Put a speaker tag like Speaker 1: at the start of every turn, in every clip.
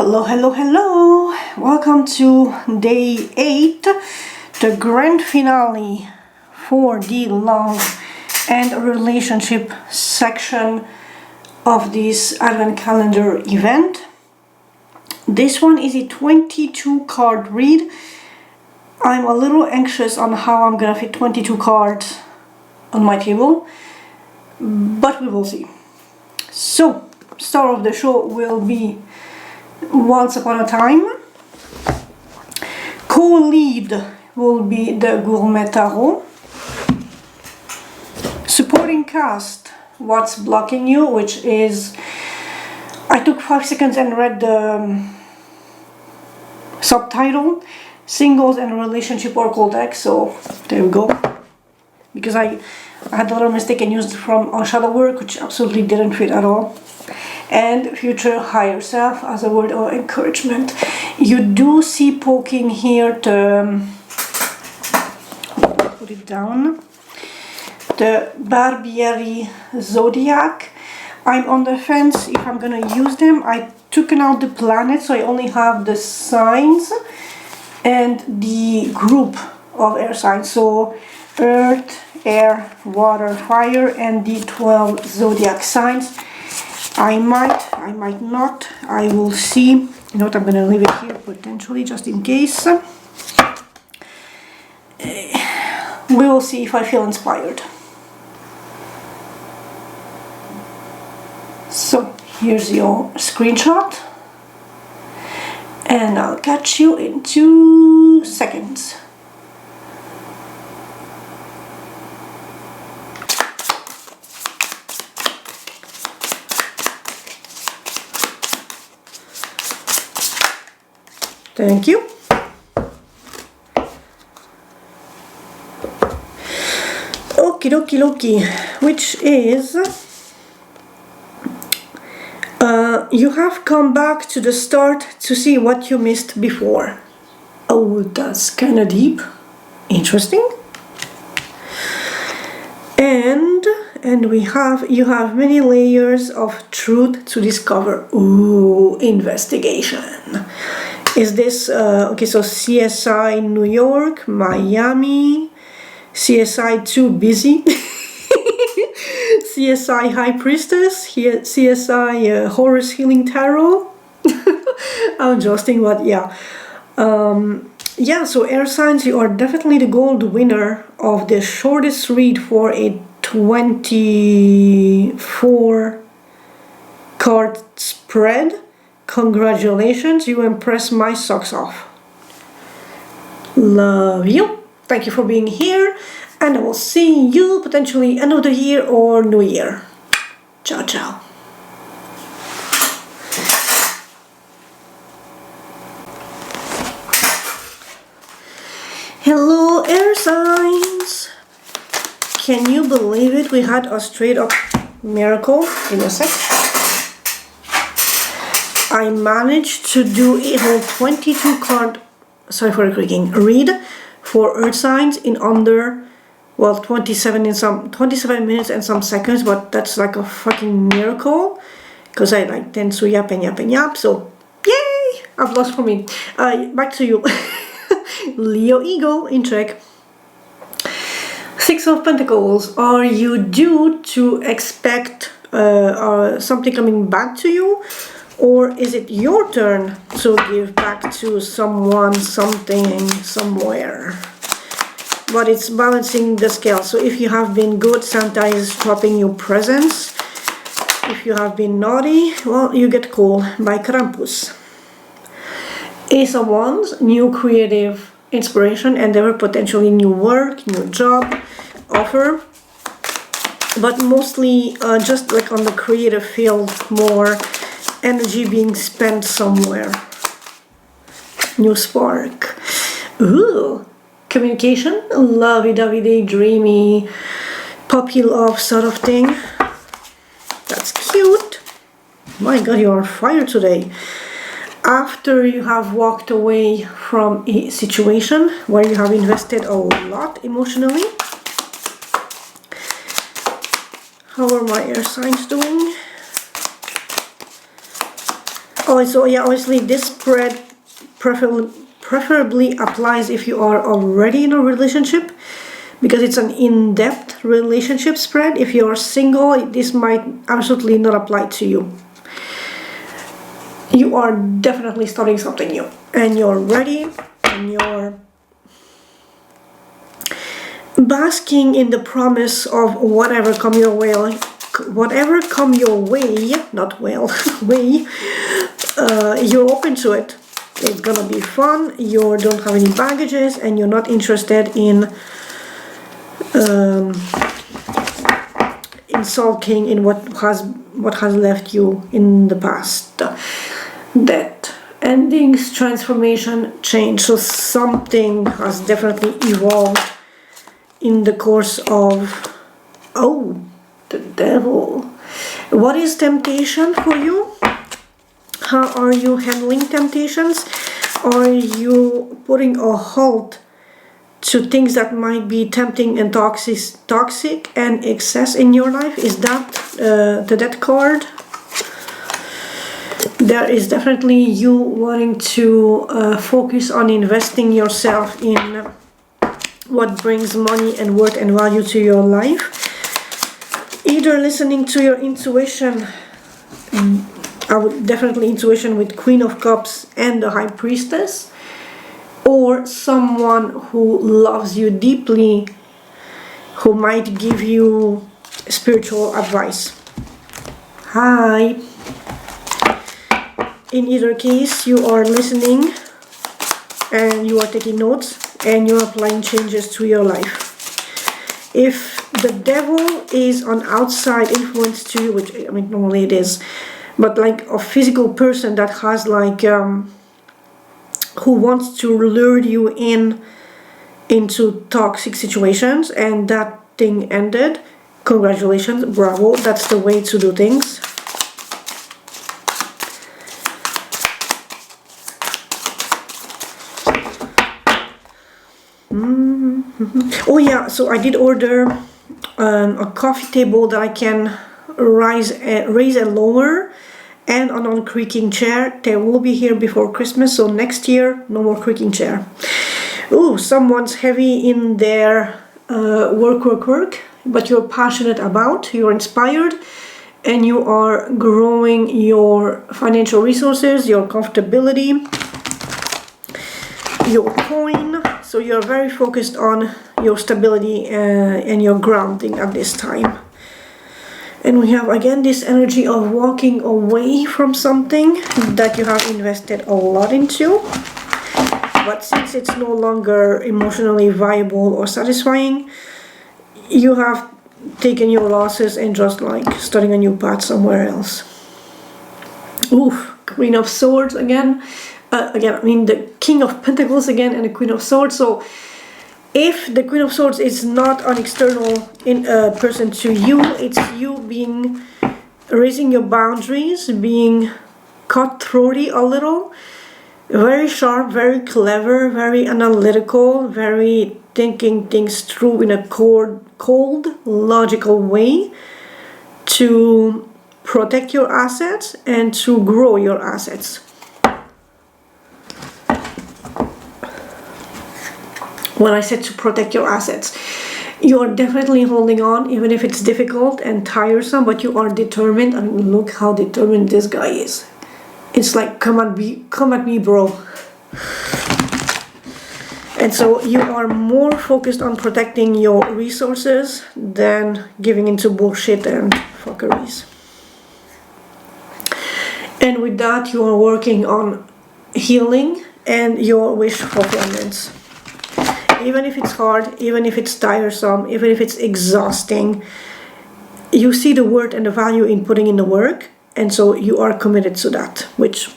Speaker 1: Hello, hello, hello! Welcome to day 8, the grand finale for the love and relationship section of this advent calendar event. This one is a 22 card read. I'm a little anxious on how I'm gonna fit 22 cards on my table, but we will see. So, star of the show will be Once Upon a Time. Co-lead will be the Gourmet Tarot. Supporting cast, What's Blocking You, which is, I took 5 seconds and read the subtitle, Singles and Relationship Oracle deck, so there we go. Because I had a little mistake and used from Shadow Work, which absolutely didn't fit at all. And Future Higher Self as a word of encouragement. You do see poking here to put it down, the Barbieri Zodiac. I'm on the fence if I'm gonna use them. I took out the planets, so I only have the signs and the group of air signs. So Earth, Air, Water, Fire, and the 12 zodiac signs. I might not. I will see. You know what, I'm going to leave it here potentially just in case. We will see if I feel inspired. So here's your screenshot. And I'll catch you in 2 seconds. Thank you. Okie dokie dokie, which is you have come back to the start to see what you missed before. Oh, that's kind of deep. Interesting. And you have many layers of truth to discover. Ooh, investigation. Is this, okay, so CSI New York, Miami, CSI Too Busy, CSI High Priestess, CSI Horus Healing Tarot. I'm joking, but yeah. Yeah, so air signs, you are definitely the gold winner of the shortest read for a 24 card spread. Congratulations, you impress my socks off. Love you. Thank you for being here, and I will see you potentially end of the year or New Year. Ciao, ciao. Hello, air signs. Can you believe it? We had a straight up miracle in a sec. I managed to do a whole 22 card, sorry for the creaking, read for earth signs in under, well, 27 minutes and some seconds, but that's like a fucking miracle because I like tend to yap and yap and yap, so yay! Applause for me. Back to you. Leo Eagle in check. 6 of Pentacles. Are you due to expect something coming back to you? Or is it your turn to give back to someone, something, somewhere? But it's balancing the scale. So if you have been good, Santa is dropping you presents. If you have been naughty, well, you get cool by Krampus. Ace of Wands, new creative inspiration, endeavor, potentially new work, new job, offer. But mostly just like on the creative field, more energy being spent somewhere. New spark. Ooh, communication, lovey-dovey, dreamy, puppy love sort of thing. That's cute. My God, you're on fire today. After you have walked away from a situation where you have invested a lot emotionally. How are my air signs doing? Also, yeah, obviously this spread preferably applies if you are already in a relationship, because it's an in-depth relationship spread. If you're single, this might absolutely not apply to you. You are definitely starting something new, and you're ready, and you're basking in the promise of whatever come your way, not well, way, you're open to it. It's gonna be fun. You don't have any baggages, and you're not interested in sulking in what has left you in the past. Death, endings, transformation, change. So something has definitely evolved in the course of, oh, the devil. What is temptation for you? How are you handling temptations? Are you putting a halt to things that might be tempting and toxic and excess in your life? Is that the Death card? There is definitely you wanting to focus on investing yourself in what brings money and worth and value to your life. Either listening to your intuition, I would definitely intuition with Queen of Cups and the High Priestess, or someone who loves you deeply, who might give you spiritual advice. Hi. In either case, you are listening and you are taking notes and you're applying changes to your life. If the devil is an outside influence to you, which I mean normally it is, but like a physical person that has like who wants to lure you into toxic situations, and that thing ended, congratulations, bravo, that's the way to do things. Oh yeah, so I did order a coffee table that I can raise and lower, and a non-creaking chair. They will be here before Christmas, so next year no more creaking chair. Ooh, someone's heavy in their work, but you're passionate about, you're inspired, and you are growing your financial resources, your comfortability, your coin. So you're very focused on your stability and your grounding at this time. And we have again this energy of walking away from something that you have invested a lot into, but since it's no longer emotionally viable or satisfying, you have taken your losses and just like starting a new path somewhere else. Oof, Queen of Swords again. Again, I mean the King of Pentacles again and the Queen of Swords. So if the Queen of Swords is not an external person to you, it's you raising your boundaries, being cutthroaty a little, very sharp, very clever, very analytical, very thinking things through in a cold, logical way to protect your assets and to grow your assets. When I said to protect your assets, you are definitely holding on, even if it's difficult and tiresome, but you are determined. I mean, look how determined this guy is. It's like, come at me, bro. And so you are more focused on protecting your resources than giving into bullshit and fuckeries. And with that, you are working on healing and your wish fulfillments. Even if it's hard, even if it's tiresome, even if it's exhausting, you see the worth and the value in putting in the work, and so you are committed to that, which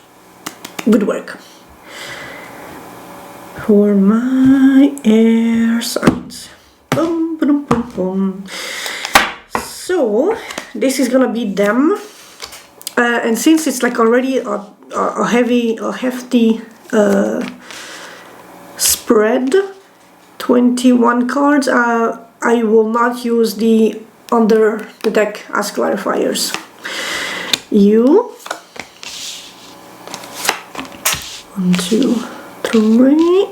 Speaker 1: good work. For my air signs. Boom, boom, boom, boom. So this is gonna be them, and since it's like already a hefty spread, 21 cards, I will not use the under the deck as clarifiers. You, 1, 2, 3.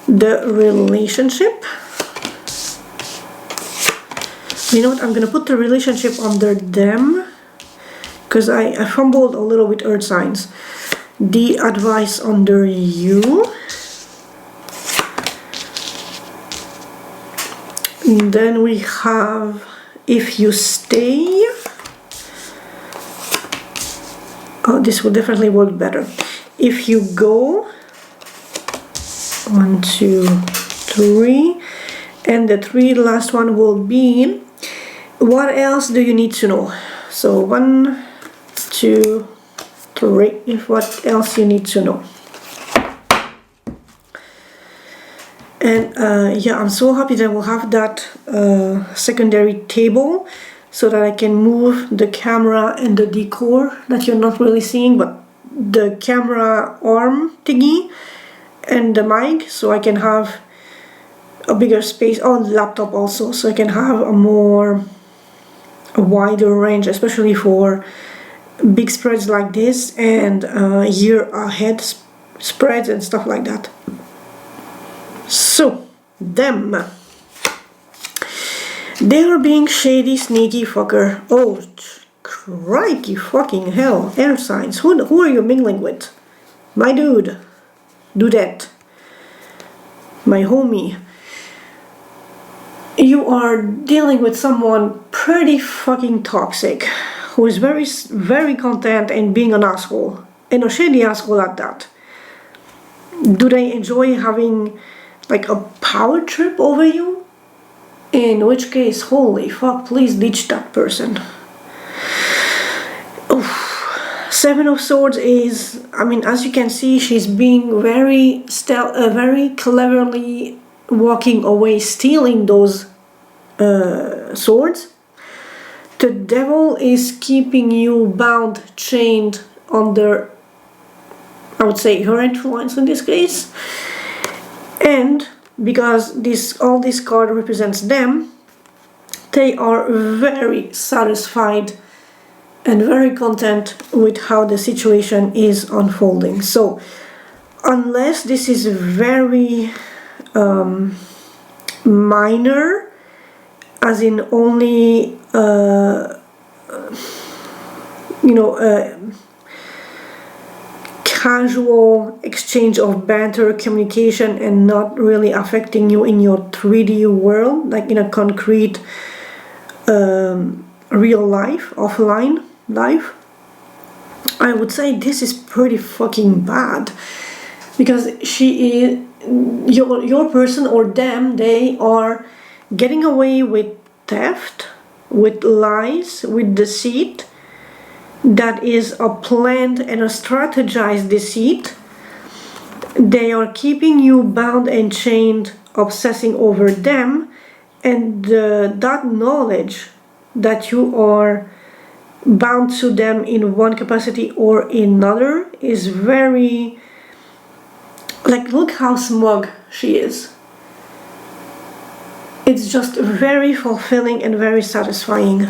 Speaker 1: The relationship. You know what? I'm gonna put the relationship under them because I fumbled a little with earth signs. The advice under you. And then we have if you stay. Oh, this will definitely work better. If you go. 1, 2, 3. And the 3 last one will be what else do you need to know? So 1, 2, 3. What else you need to know? And yeah, I'm so happy that we'll have that secondary table so that I can move the camera and the decor that you're not really seeing, but the camera arm thingy and the mic, so I can have a bigger space on the laptop also, so I can have a wider range, especially for big spreads like this and year ahead spreads and stuff like that. So them, they are being shady, sneaky fucker. Oh crikey fucking hell. Air signs, who are you mingling with? My dude, do that. My homie, you are dealing with someone pretty fucking toxic who is very, very content in being an asshole, and a shady asshole at that. Do they enjoy having like a power trip over you? In which case, holy fuck, please ditch that person. Oof. 7 of Swords is, I mean, as you can see, she's being very cleverly walking away, stealing those swords. The Devil is keeping you bound, chained under, I would say, her influence in this case. And because all this card represents them, they are very satisfied and very content with how the situation is unfolding. So unless this is very minor, as in only casual exchange of banter, communication, and not really affecting you in your 3D world, like in a concrete real life, offline life, I would say this is pretty fucking bad, because she is your person or them, they are getting away with theft, with lies, with deceit. That is a planned and a strategized deceit. They are keeping you bound and chained, obsessing over them, and that knowledge that you are bound to them in one capacity or another is very, like, look how smug she is. It's just very fulfilling and very satisfying.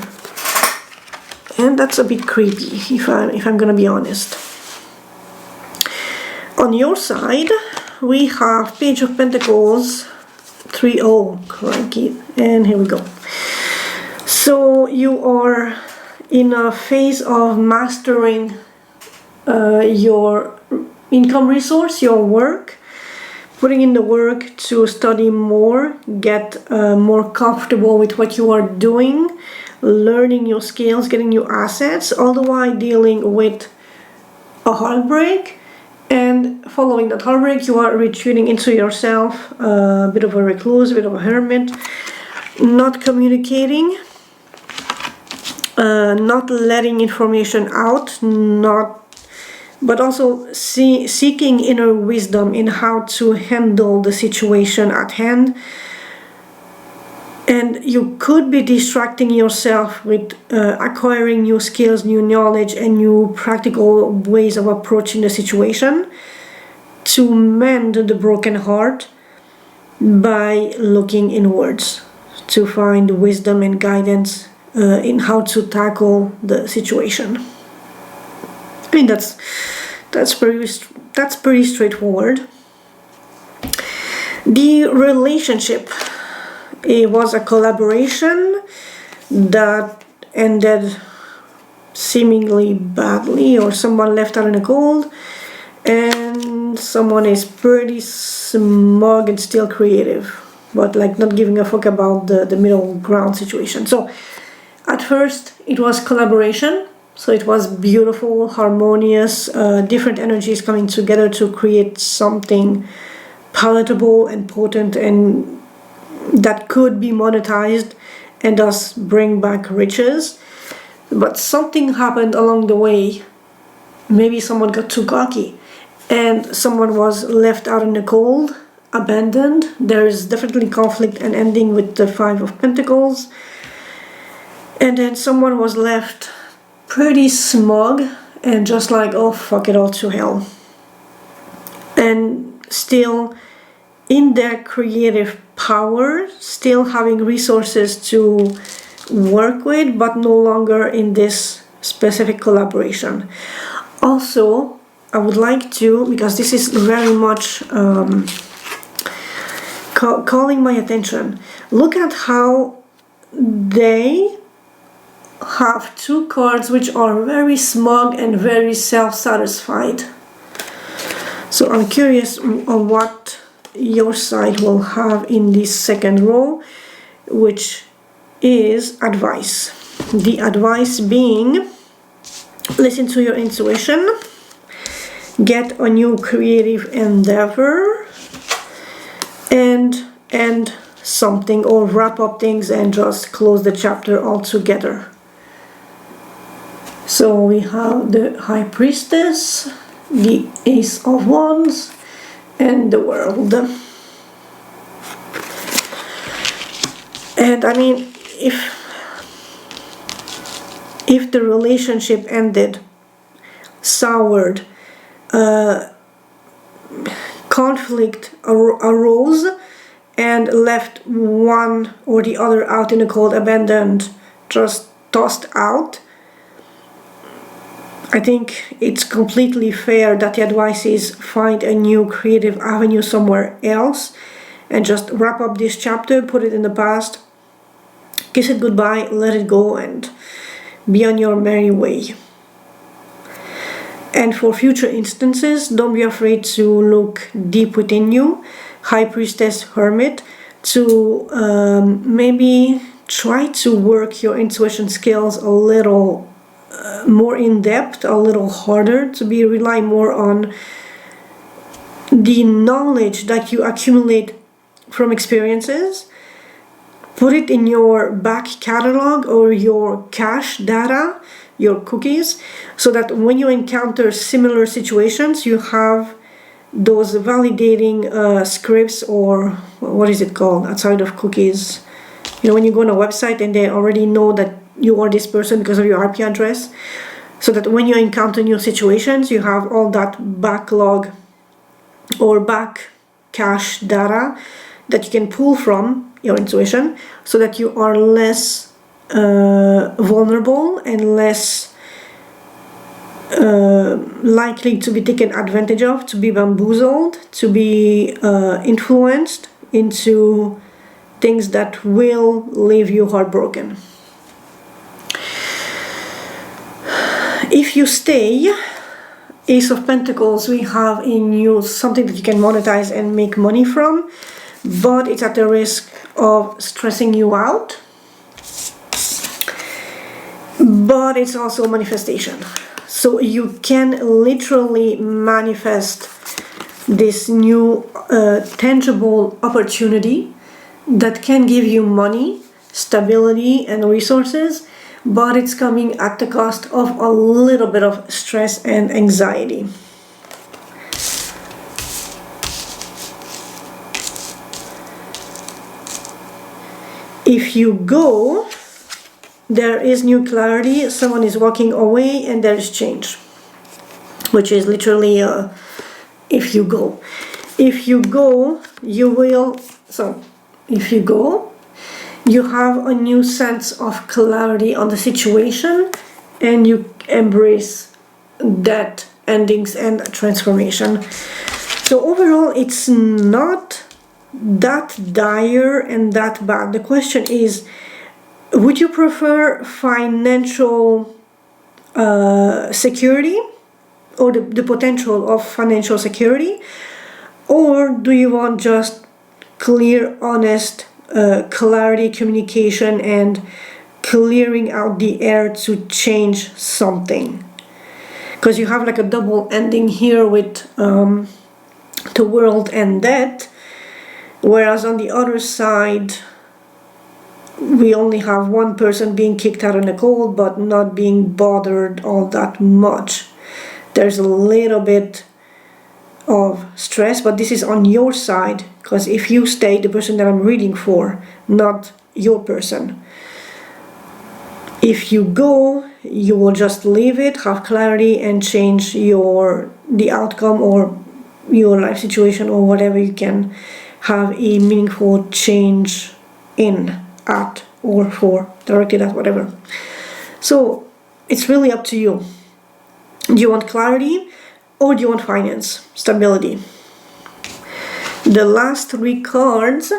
Speaker 1: And that's a bit creepy, if I'm gonna be honest. On your side, we have Page of Pentacles, 3-0, cranky, and here we go. So you are in a phase of mastering your income resource, your work, putting in the work to study more, get more comfortable with what you are doing, learning new skills, getting new assets, all the while dealing with a heartbreak. And following that heartbreak, you are retreating into yourself, a bit of a recluse, a bit of a hermit, not communicating, not letting information out, but also seeking inner wisdom in how to handle the situation at hand. And you could be distracting yourself with acquiring new skills, new knowledge, and new practical ways of approaching the situation to mend the broken heart by looking inwards to find wisdom and guidance in how to tackle the situation. I mean, that's That's pretty straightforward. The relationship, it was a collaboration that ended seemingly badly, or someone left out in the cold, and someone is pretty smug and still creative, but like not giving a fuck about the middle ground situation. So at first it was collaboration, so it was beautiful, harmonious, different energies coming together to create something palatable and potent and that could be monetized and thus bring back riches. But something happened along the way. Maybe someone got too cocky and someone was left out in the cold, abandoned. There is definitely conflict and ending with the Five of Pentacles. And then someone was left pretty smug and just like, oh, fuck it all to hell. And still in their creative power, still having resources to work with, but no longer in this specific collaboration. Also, I would like to, because this is very much calling my attention, look at how they have two cards which are very smug and very self-satisfied. So I'm curious on what your side will have in this second row, which is advice. The advice being, listen to your intuition, get a new creative endeavor, and end something or wrap up things and just close the chapter altogether. So we have the High Priestess, the Ace of Wands, and the World. And I mean, if the relationship ended, soured, conflict arose and left one or the other out in the cold, abandoned, just tossed out, I think it's completely fair that the advice is find a new creative avenue somewhere else and just wrap up this chapter, put it in the past, kiss it goodbye, let it go, and be on your merry way. And for future instances, don't be afraid to look deep within you, High Priestess, Hermit, to maybe try to work your intuition skills a little more in depth, a little harder, to rely more on the knowledge that you accumulate from experiences. Put it in your back catalog or your cache data, your cookies, so that when you encounter similar situations, you have those validating scripts, or what is it called outside of cookies? You know, when you go on a website and they already know that you are this person because of your IP address, so that when you encounter new situations, you have all that backlog or back cache data that you can pull from your intuition, so that you are less vulnerable and less likely to be taken advantage of, to be bamboozled, to be influenced into things that will leave you heartbroken. If you stay, Ace of Pentacles, we have in you something that you can monetize and make money from, but it's at the risk of stressing you out. But it's also a manifestation. So you can literally manifest this new tangible opportunity that can give you money, stability, and resources, but it's coming at the cost of a little bit of stress and anxiety. If you go, there is new clarity, someone is walking away, and there is change, which is literally if you go. If you go, you will, so if you go, you have a new sense of clarity on the situation, and you embrace that endings and transformation. So overall, it's not that dire and that bad. The question is, would you prefer financial security, or the potential of financial security, or do you want just clear, honest clarity, communication, and clearing out the air to change something? Because you have like a double ending here with the world and death, whereas on the other side we only have one person being kicked out in the cold but not being bothered all that much. There's a little bit of stress, but this is on your side, because if you stay, the person that I'm reading for, not your person. If you go, you will just leave it, have clarity, and change the outcome or your life situation or whatever you can have a meaningful change in, at, or for, directed at, whatever. So it's really up to you. Do you want clarity, or do you want finance, stability? The last 3 cards,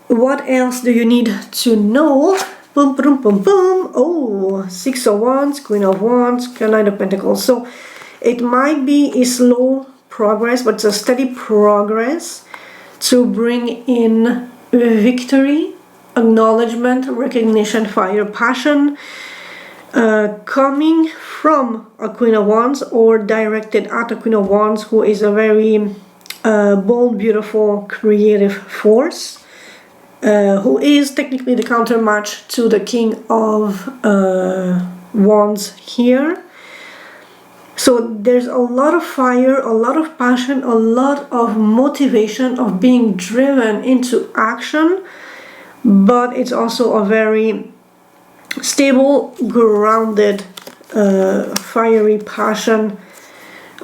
Speaker 1: what else do you need to know? Boom, boom, boom, boom. Oh, 6 of Wands, Queen of Wands, Nine of Pentacles. So it might be a slow progress, but it's a steady progress to bring in victory, acknowledgement, recognition, fire, passion, coming from a Queen of Wands or directed at a Queen of Wands, who is a very bold, beautiful, creative force, who is technically the countermatch to the King of Wands here. So there's a lot of fire, a lot of passion, a lot of motivation of being driven into action, but it's also a very stable, grounded, fiery passion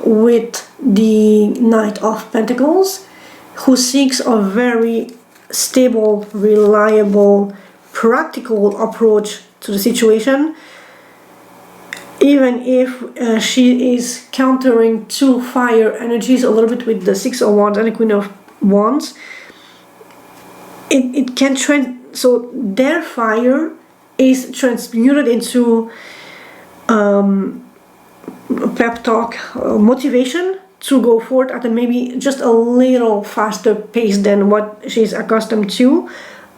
Speaker 1: with the Knight of Pentacles, who seeks a very stable, reliable, practical approach to the situation, even if she is countering 2 fire energies a little bit with the 6 of Wands and the Queen of Wands. It can so their fire is transmuted into pep talk, motivation to go forward at a maybe just a little faster pace than what she's accustomed to,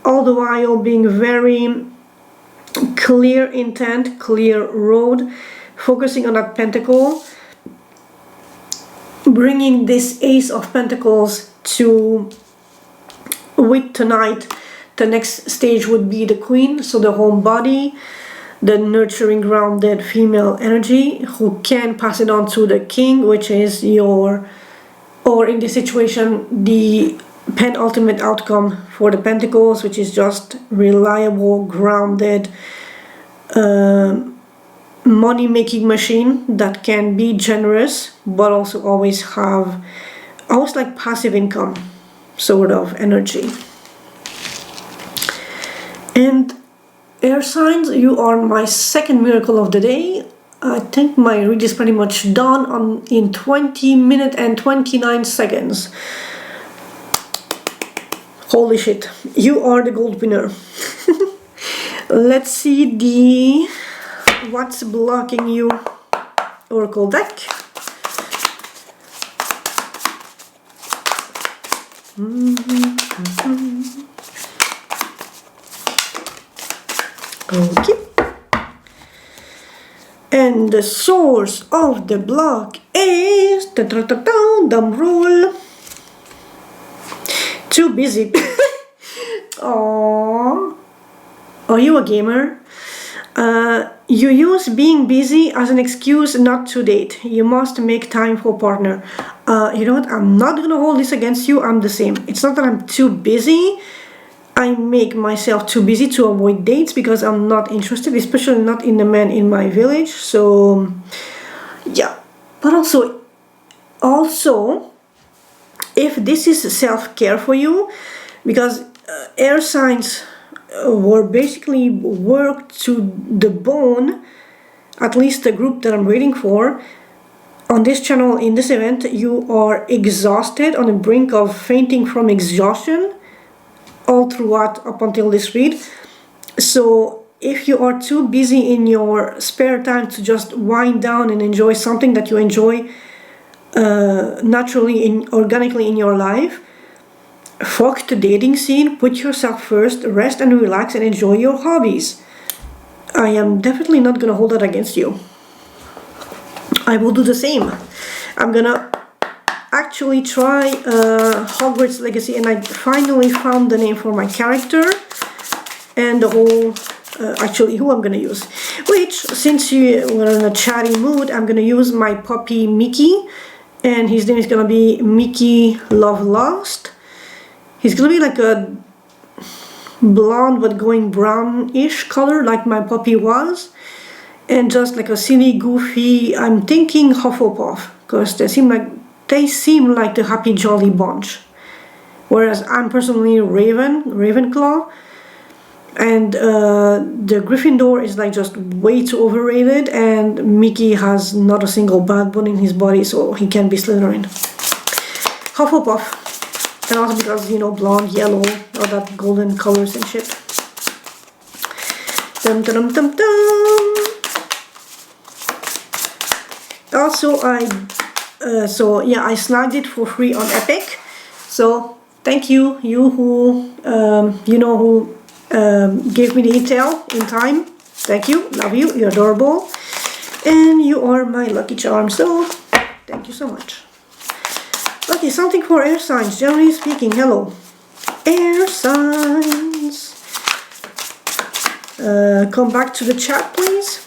Speaker 1: all the while being very clear intent, clear road, focusing on that pentacle, bringing this Ace of Pentacles to, with tonight, the next stage would be the Queen, so the home body, the nurturing, grounded female energy, who can pass it on to the King, which is your, or in this situation, the penultimate outcome for the Pentacles, which is just reliable, grounded, money-making machine that can be generous, but also always like passive income sort of energy. And air signs, you are my second miracle of the day. I think my read is pretty much done in 20 minutes and 29 seconds. Holy shit, you are the gold winner. Let's see what's blocking you oracle deck. Okay. And the source of the block is drum roll. Too busy. Aww. Are you a gamer? You use being busy as an excuse not to date. You must make time for partner. You know what? I'm not gonna hold this against you. I'm the same. It's not that I'm too busy. I make myself too busy to avoid dates because I'm not interested, especially not in the man in my village. So yeah, but also if this is self-care for you, because air signs were basically worked to the bone, at least the group that I'm reading for, on this channel, in this event, you are exhausted, on the brink of fainting from exhaustion all throughout up until this read. So if you are too busy in your spare time to just wind down and enjoy something that you enjoy naturally, organically in your life, fuck the dating scene, put yourself first, rest and relax and enjoy your hobbies. I am definitely not gonna hold that against you. I will do the same. I'm gonna actually try Hogwarts Legacy, and I finally found the name for my character and the whole, actually who I'm gonna use. Which, since you were in a chatty mood, I'm gonna use my puppy Mickey, and his name is gonna be Mickey Love Lost. He's gonna be like a blonde but going brownish color like my puppy was, and just like a silly, goofy, I'm thinking Hufflepuff, because they seem like the happy jolly bunch, whereas I'm personally Ravenclaw, and the Gryffindor is like just way too overrated, and Mickey has not a single bad bone in his body, so he can be Slytherin. Hufflepuff, and also because, you know, blonde, yellow, all that golden colors and shit. Dum dum dum dum. Also, I snagged it for free on Epic. So thank you, you who gave me the intel in time. Thank you, love you, you're adorable, and you are my lucky charm. So thank you so much. Okay, something for air signs. Generally speaking, hello, air signs. Come back to the chat, please.